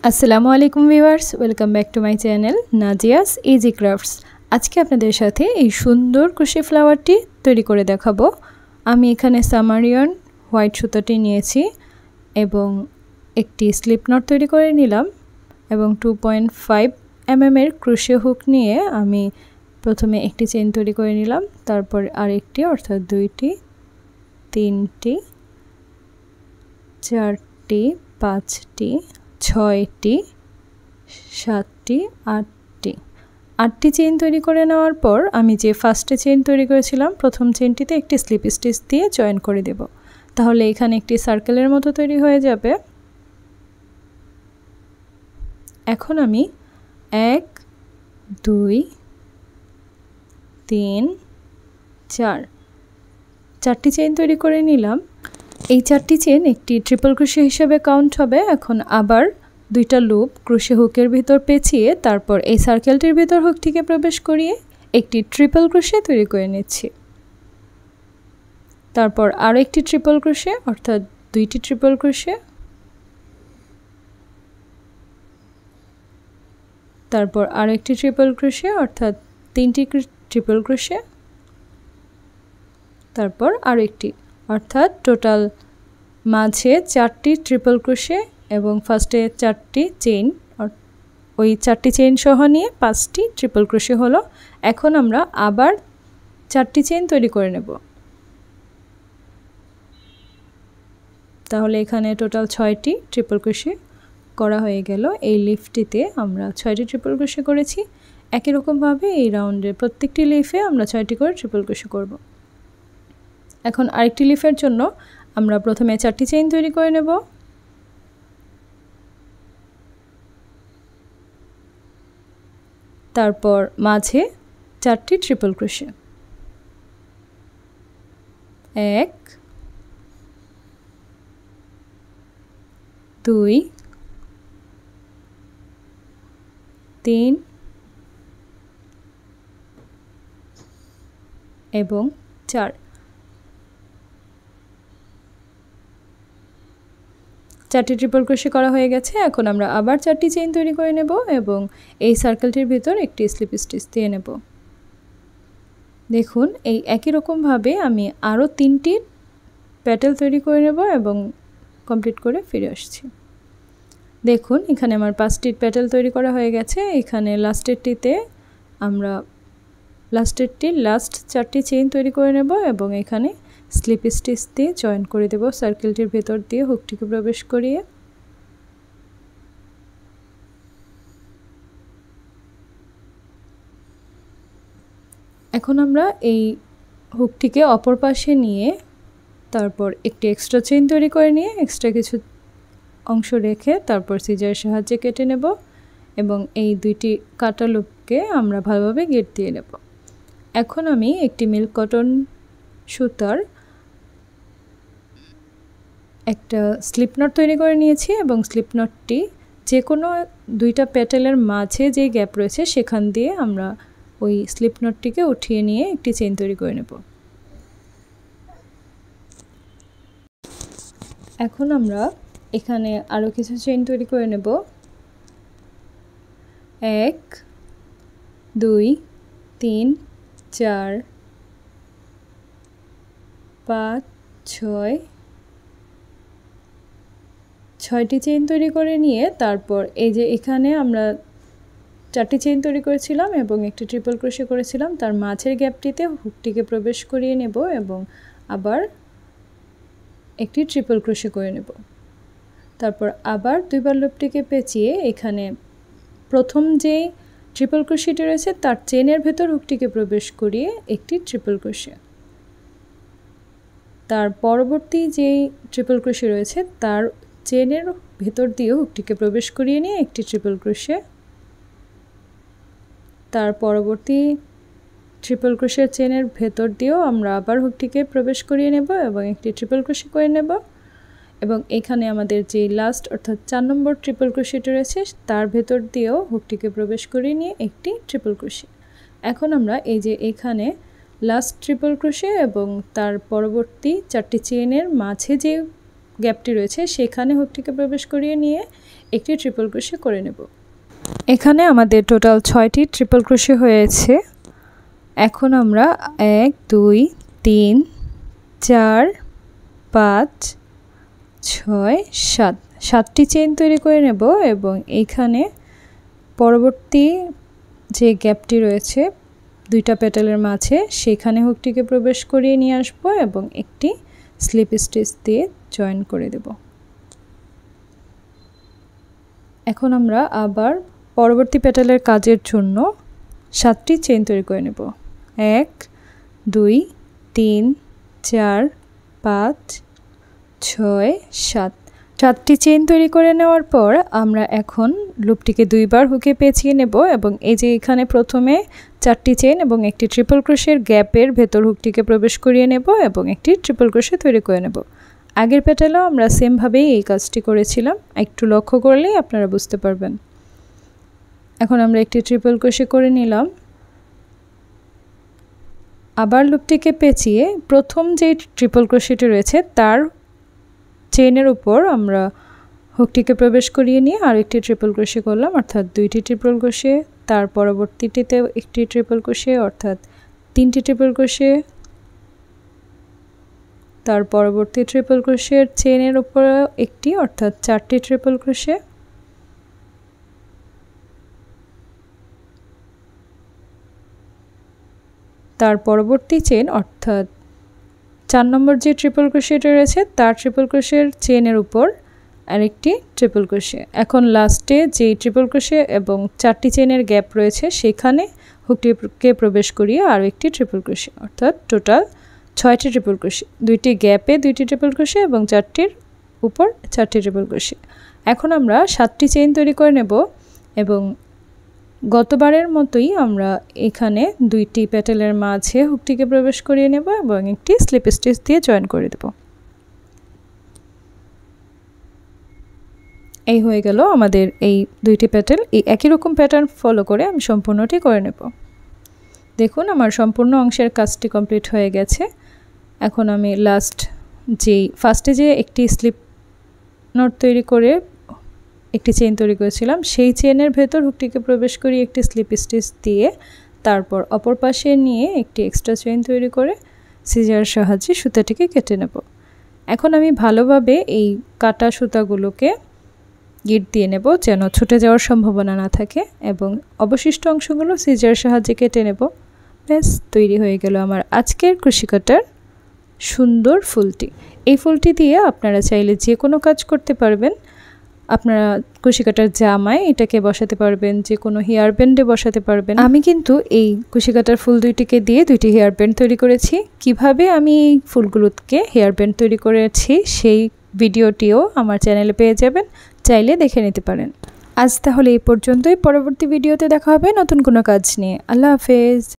আসসালামু আলাইকুম viewers, welcome back to my channel Nazia's easy crafts. আজকে আপনাদের সাথে এই সুন্দর ক্রোশে ফ্লাওয়ারটি তৈরি করে দেখাবো। আমি এখানে সামারিয়ান হোয়াইট সুতাটি নিয়েছি এবং একটি স্লিপ নট তৈরি করে নিলাম এবং 2.5 mm এর ক্রোশে হুক নিয়ে আমি প্রথমে একটি চেইন তৈরি করে নিলাম, তারপর আরেকটি অর্থাৎ দুইটি, তিনটি, চারটি, পাঁচটি, 6টি, 7টি, 8টি চেইন তৈরি করে নেওয়ার পর আমি যে ফার্স্টে চেইন তৈরি করেছিলাম প্রথম চেইনটিতে একটি স্লিপ স্টিচ দিয়ে জয়েন করে দেব। তাহলে এখানে একটি সার্কেলের মতো তৈরি হয়ে যাবে। এখন আমি 1 2 3 4 চারটি চেইন তৈরি করে নিলাম। এই চারটি চেইন একটি ট্রিপল ক্রোশে হিসেবে কাউন্ট হবে। এখন আবার দুইটা লুপ ক্রোশে হুকের ভিতর পেঁচিয়ে তারপর এই সার্কেলটির ভিতর হুকটিকে প্রবেশ করিয়ে একটি ট্রিপল ক্রোশে তৈরি করে নিচ্ছি। তারপর আরও একটি ট্রিপল ক্রোশে অর্থাৎ দুইটি ট্রিপল ক্রোশে, তারপর আরও একটি ট্রিপল ক্রোশে অর্থাৎ তিনটি ট্রিপল ক্রোশে, তারপর আরও একটি অর্থাৎ টোটাল মাঝে 4টি ট্রিপল ক্রোশে এবং ফার্স্টে 4টি চেইন, ওই 4টি চেইন সহ নিয়ে 5টি ট্রিপল ক্রোশে হলো। এখন আমরা আবার 4টি চেইন তৈরি করে নেব। তাহলে এখানে টোটাল 6টি ট্রিপল ক্রোশে করা হয়ে গেল। এই লিফটিতে আমরা 6টি ট্রিপল ক্রোশে করেছি। একই রকমভাবে এই রাউন্ডের প্রত্যেকটি লিফে আমরা 6টি করে ট্রিপল ক্রোশে করব। এখন আরেকটি লিফের জন্য আমরা প্রথমে 4টি চেইন তৈরি করে নেব। তারপর মাঝে 4টি ট্রিপল ক্রোশে, 1 2 3 এবং 4। 4টি ট্রিপল ক্রোশে করা হয়ে গেছে। এখন আমরা আবার 4টি চেইন তৈরি করে নেব এবং এই সার্কেলটির ভিতর একটি স্লিপ স্টিচ দিয়ে নেব। দেখুন এই একই রকমভাবে আমি আরও 3টি প্যাটেল তৈরি করে নেব এবং কমপ্লিট করে ফিরে আসছি। দেখুন এখানে আমার 5টি প্যাটেল তৈরি করা হয়ে গেছে। এখানে লাস্টেরটিতে আমরা লাস্ট 4টি চেইন তৈরি করে নেব এবং এখানে স্লিপ স্টিচ দিয়ে জয়েন করে দেব সার্কেলটির ভেতর দিয়ে হুকটিকে প্রবেশ করিয়ে। এখন আমরা এই হুকটিকে অপর পাশে নিয়ে তারপর একটি এক্সট্রা চেইন তৈরি করে নিয়ে এক্সট্রা কিছু অংশ রেখে তারপর সিজারের সাহায্যে কেটে নেব এবং এই দুইটি কাটা লুপকে আমরা ভালোভাবে গেট দিয়ে নেব। এখন আমি একটি মিল্ক কটন সুতার একটা স্লিপ নট তৈরি করে নিয়েছি এবং স্লিপ নটটি যে কোনো দুইটা প্যাটেলের মাঝে যে গ্যাপ রয়েছে সেখান দিয়ে আমরা ওই স্লিপ নটটিকে উঠিয়ে নিয়ে একটি চেইন তৈরি করে নেব। এখন আমরা এখানে আরও কিছু চেইন তৈরি করে নেব। 1 2 3 4 5 6টি চেইন তৈরি করে নিয়ে তারপর এই যে এখানে আমরা 4টি চেইন তৈরি করেছিলাম এবং একটি ট্রিপল ক্রোশে করেছিলাম, তার মাঝের গ্যাপটিতে হুকটিকে প্রবেশ করিয়ে নেব এবং আবার একটি ট্রিপল ক্রোশে করে নেব। তারপর আবার দুইবার লুপটিকে পেঁচিয়ে এখানে প্রথম যে ট্রিপল ক্রোশেটি রয়েছে তার চেনের ভেতর হুকটিকে প্রবেশ করিয়ে একটি ট্রিপল ক্রোশে, তার পরবর্তী যেই ট্রিপল ক্রোশে রয়েছে তার চেনের ভেতর দিয়েও হুকটিকে প্রবেশ করিয়ে নিয়ে একটি ট্রিপল ক্রোশে, তার পরবর্তী ট্রিপল ক্রোশের চেনের ভেতর দিয়েও আমরা আবার হুকটিকে প্রবেশ করিয়ে নেব এবং একটি ট্রিপল ক্রোশে করে নেব এবং এখানে আমাদের যে লাস্ট অর্থাৎ 4 নম্বর ট্রিপল ক্রোশেটি রয়েছে তার ভেতর দিয়েও হুকটিকে প্রবেশ করিয়ে নিয়ে একটি ট্রিপল ক্রোশে। এখন আমরা এই যে এখানে লাস্ট ট্রিপল ক্রোশে এবং তার পরবর্তী 4টি চেইনের মাঝে যে গ্যাপটি রয়েছে সেখানে হুকটিকে প্রবেশ করিয়ে নিয়ে একটি ট্রিপল ক্রোশে করে নেব। এখানে আমাদের টোটাল 6টি ট্রিপল ক্রোশে হয়েছে। এখন আমরা 1 2 3 4 5 6 7 7টি চেইন তৈরি করে নেব এবং এইখানে পরবর্তী যে গ্যাপটি রয়েছে দুইটা পেটালের মাঝে সেখানে হুকটিকে প্রবেশ করিয়ে নিয়ে আসব এবং একটি স্লিপ স্টিচ দিয়ে জয়েন করে দেব। এখন আমরা আবার পরবর্তী পেটালের কাজের জন্য 7টি চেইন তৈরি করে নেব। 1 2 3 4 5 6 7 7টি চেইন তৈরি করে নেওয়ার পর আমরা এখন লুপটিকে দুইবার হুকে পেঁচিয়ে নেব এবং এই যে এখানে প্রথমে 4টি চেইন এবং একটি ট্রিপল ক্রোশের গ্যাপের ভেতর হুকটিকে প্রবেশ করিয়ে নেব এবং একটি ট্রিপল ক্রোশে তৈরি করে নেব। আগের পেটালেও আমরা সেম ভাবেই এই কাজটি করেছিলাম, একটু লক্ষ্য করলেই আপনারা বুঝতে পারবেন। এখন আমরা একটি ট্রিপল ক্রোশে করে নিলাম। আবার লুপটিকে পেঁচিয়ে প্রথম যে ট্রিপল ক্রোশেটি রয়েছে তার চেইনের উপর আমরা হুকটিকে প্রবেশ করিয়ে নিয়ে আরেকটি ট্রিপল ক্রোশে করলাম, অর্থাৎ 2টি ট্রিপল ক্রোশে। তার পরবর্তীটিতে একটি ট্রিপল ক্রোশে, অর্থাৎ 3টি ট্রিপল ক্রোশে। তার পরবর্তী ট্রিপল ক্রোশের চেইনের উপর একটি, অর্থাৎ 4টি ট্রিপল ক্রোশে। তার পরবর্তী চেইন, অর্থাৎ 4 নম্বর যে ট্রিপল ক্রোশেটি রয়েছে তার ট্রিপল ক্রোশের চেইনের উপর আরেকটি ট্রিপল ক্রোশে। এখন লাস্টে যে ট্রিপল ক্রোশে এবং 4টি চেইনের গ্যাপ রয়েছে সেখানে হুকটিকে প্রবেশ করিয়ে আরও একটি ট্রিপল ক্রোশে, অর্থাৎ টোটাল 6টি ট্রিপল ক্রোশে। 2টি গ্যাপে 2টি ট্রিপল ক্রোশে এবং 4টির উপর 4টি ট্রিপল ক্রোশে। এখন আমরা 7টি চেইন তৈরি করে নেব এবং গতবারের মতোই আমরা এখানে 2টি পেটালের মাঝে হুকটিকে প্রবেশ করিয়ে নেব এবং একটি স্লিপ স্টিচ দিয়ে জয়েন করে দেব। এই হয়ে গেল আমাদের এই 2টি পেটাল। এই একই রকম প্যাটার্ন ফলো করে আমি সম্পূর্ণটি করে নেব। দেখুন আমার সম্পূর্ণ অংশের কাজটি কমপ্লিট হয়ে গেছে। এখন আমি ফার্স্টে যে একটি স্লিপ নট তৈরি করে একটি চেইন তৈরি করেছিলাম সেই চেইনের ভেতর হুকটিকে প্রবেশ করিয়ে একটি স্লিপ স্টিচ দিয়ে তারপর অপর পাশে নিয়ে একটি এক্সট্রা চেইন তৈরি করে সিজারের সাহায্যে সুতাটিকে কেটে নেব। এখন আমি ভালোভাবে এই কাটা সুতাগুলোকে গিট দিয়ে নেব যেন ছুটে যাওয়ার সম্ভাবনা না থাকে এবং অবশিষ্ট অংশগুলো সিজারের সাহায্যে কেটে নেব। ব্যাস তৈরি হয়ে গেল আমার আজকের কুশি কাটার সুন্দর ফুলটি। এই ফুলটি দিয়ে আপনারা চাইলে যে কোনো কাজ করতে পারবেন। আপনারা কুশি কাটার জামায় এটাকে বসাতে পারবেন, যে কোনো হেয়ার ব্যান্ডে বসাতে পারবেন। আমি কিন্তু এই কুশি কাটার ফুল দুইটিকে দিয়ে 2টি হেয়ার ব্যান্ড তৈরি করেছি। কিভাবে আমি এই ফুলগুলোকে হেয়ার ব্যান্ড তৈরি করেছি সেই ভিডিওটিও আমার চ্যানেলে পেয়ে যাবেন, চাইলে দেখে নিতে পারেন। আজ তাহলে এই পর্যন্তই। পরবর্তী ভিডিওতে দেখা হবে নতুন কোনো কাজ নিয়ে। আল্লাহ হাফেজ।